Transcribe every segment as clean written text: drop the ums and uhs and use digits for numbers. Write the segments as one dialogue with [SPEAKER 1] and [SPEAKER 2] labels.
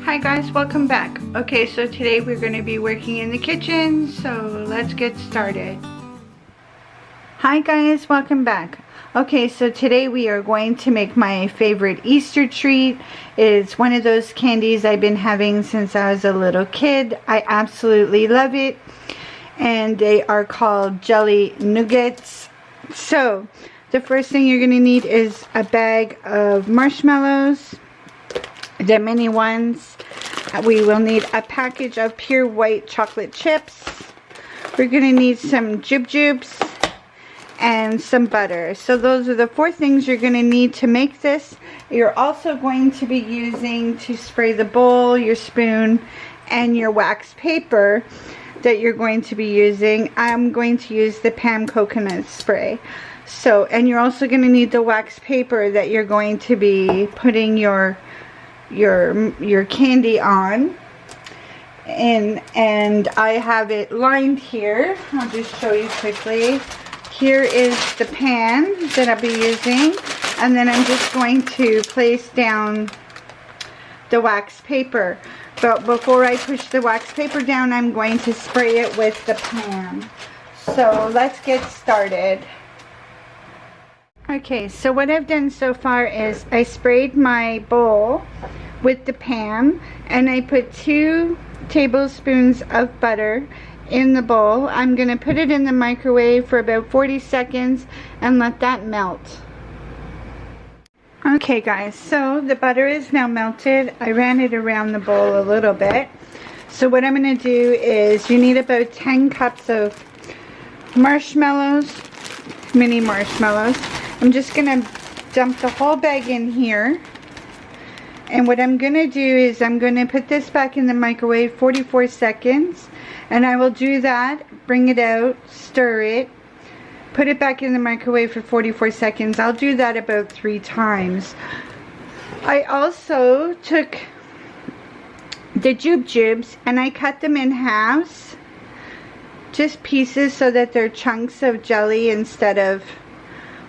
[SPEAKER 1] Hi guys, welcome back. Okay, so today we're going to be working in the kitchen, so let's get started. Hi guys, welcome back. Okay, so today we are going to make my favorite Easter treat. It's one of those candies I've been having since I was a little kid. I absolutely love it. And they are called jelly nougats. So, the first thing you're going to need is a bag of marshmallows, the mini ones. We will need a package of pure white chocolate chips. We're going to need some jujubes and some butter. So those are the 4 things you're going to need to make this. You're also going to be using to spray the bowl, your spoon, and your wax paper that you're going to be using. I'm going to use the Pam coconut spray. So, and you're also going to need the wax paper that you're going to be putting your candy on, and I have it lined here. I'll just show you quickly. Here is the pan that I'll be using, and then I'm just going to place down the wax paper. But before I push the wax paper down, I'm going to spray it with the pan. So let's get started. Okay, so what I've done so far is I sprayed my bowl with the pan, and I put 2 tablespoons of butter in the bowl. I'm going to put it in the microwave for about 40 seconds and let that melt. Okay guys, so the butter is now melted. I ran it around the bowl a little bit. So what I'm going to do is you need about 10 cups of marshmallows, mini marshmallows. I'm just going to dump the whole bag in here. And what I'm going to do is I'm going to put this back in the microwave 44 seconds. And I will do that, bring it out, stir it, put it back in the microwave for 44 seconds. I'll do that about 3 times. I also took the jujubes and I cut them in halves. Just pieces so that they're chunks of jelly instead of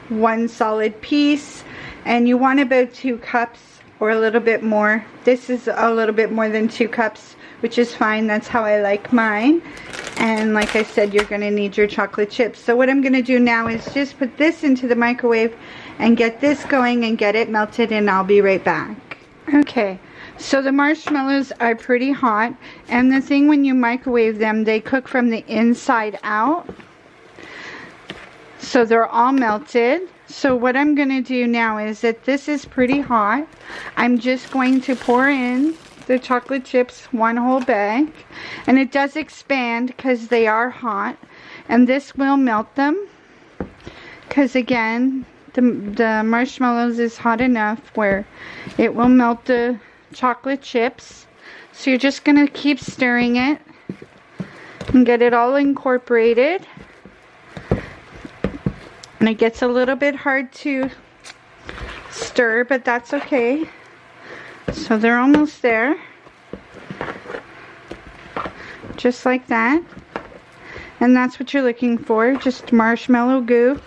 [SPEAKER 1] one solid piece. And you want about 2 cups or a little bit more. This is a little bit more than 2 cups, which is fine. That's how I like mine. And like I said, you're going to need your chocolate chips. So what I'm going to do now is just put this into the microwave and get this going and get it melted, and I'll be right back. Okay, so the marshmallows are pretty hot, and the thing when you microwave them, they cook from the inside out. So they're all melted. So what I'm going to do now is that this is pretty hot. I'm just going to pour in the chocolate chips, 1 whole bag. And it does expand because they are hot. And this will melt them. Because again, the marshmallows is hot enough where it will melt the chocolate chips. So you're just going to keep stirring it and get it all incorporated. And it gets a little bit hard to stir, but that's okay. So they're almost there. Just like that. And that's what you're looking for, just marshmallow goo.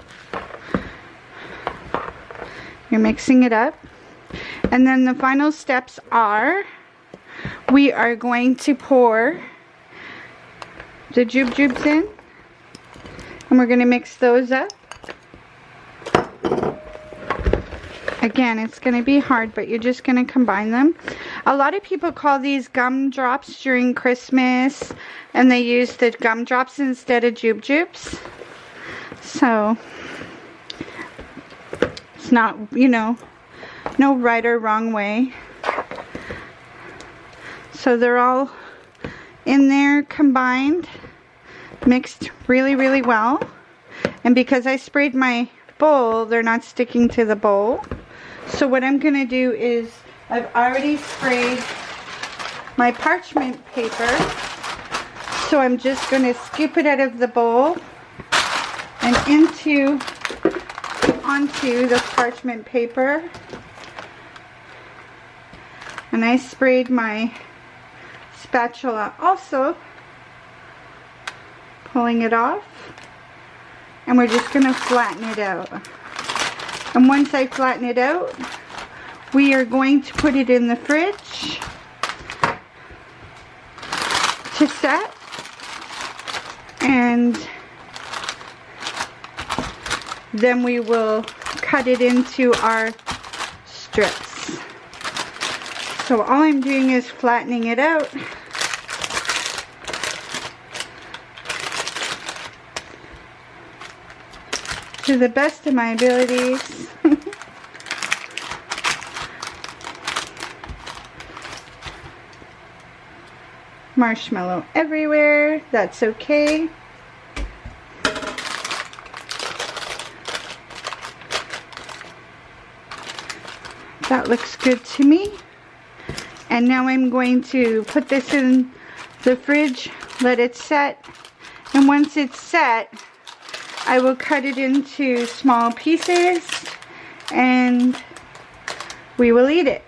[SPEAKER 1] You're mixing it up. And then the final steps are, we are going to pour the jujubes in. And we're going to mix those up. Again, it's going to be hard, but you're just going to combine them. A lot of people call these gumdrops during Christmas, and they use the gumdrops instead of jujubes. So, it's not, you know, no right or wrong way. So they're all in there combined, mixed really, really well. And because I sprayed my bowl, they're not sticking to the bowl. So what I'm going to do is, I've already sprayed my parchment paper. So I'm just going to scoop it out of the bowl and onto the parchment paper. And I sprayed my spatula also, pulling it off. And we're just going to flatten it out. And once I flatten it out, we are going to put it in the fridge to set. And then we will cut it into our strips. So all I'm doing is flattening it out. To the best of my abilities. Marshmallow everywhere, that's okay. That looks good to me. And now I'm going to put this in the fridge, let it set, and once it's set, I will cut it into small pieces and we will eat it.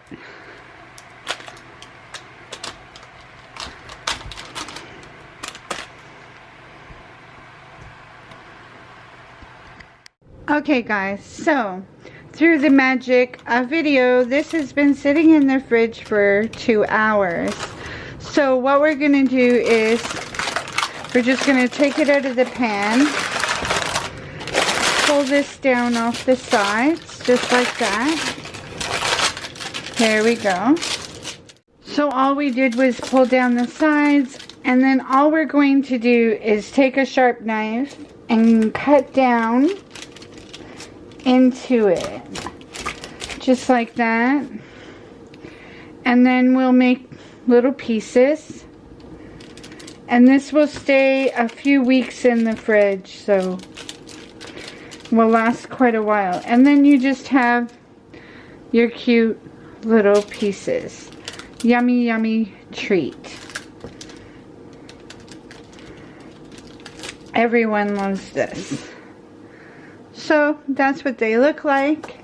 [SPEAKER 1] Okay guys, so through the magic of video, this has been sitting in the fridge for 2 hours. So what we're going to do is we're just going to take it out of the pan, pull this down off the sides just like that. There we go. So all we did was pull down the sides, and then all we're going to do is take a sharp knife and cut down into it just like that, and then we'll make little pieces, and this will stay a few weeks in the fridge, so will last quite a while. And then you just have your cute little pieces. Yummy, yummy treat. Everyone loves this. So that's what they look like.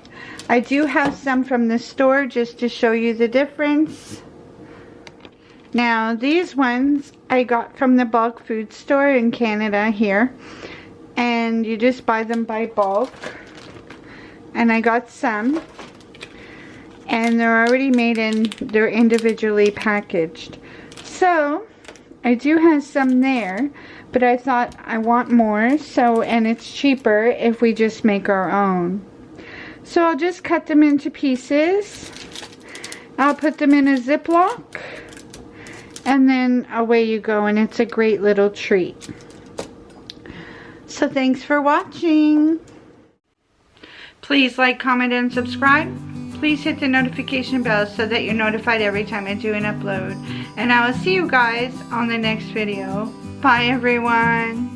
[SPEAKER 1] I do have some from the store just to show you the difference. Now these ones I got from the bulk food store in Canada here, and you just buy them by bulk, and I got some, and they're already made and they're individually packaged. So I do have some there, but I thought I want more, so, and it's cheaper if we just make our own. So I'll just cut them into pieces. I'll put them in a Ziploc, and then away you go, and it's a great little treat. So thanks for watching. Please like, comment, and subscribe. Please hit the notification bell so that you're notified every time I do an upload. And I will see you guys on the next video. Bye everyone.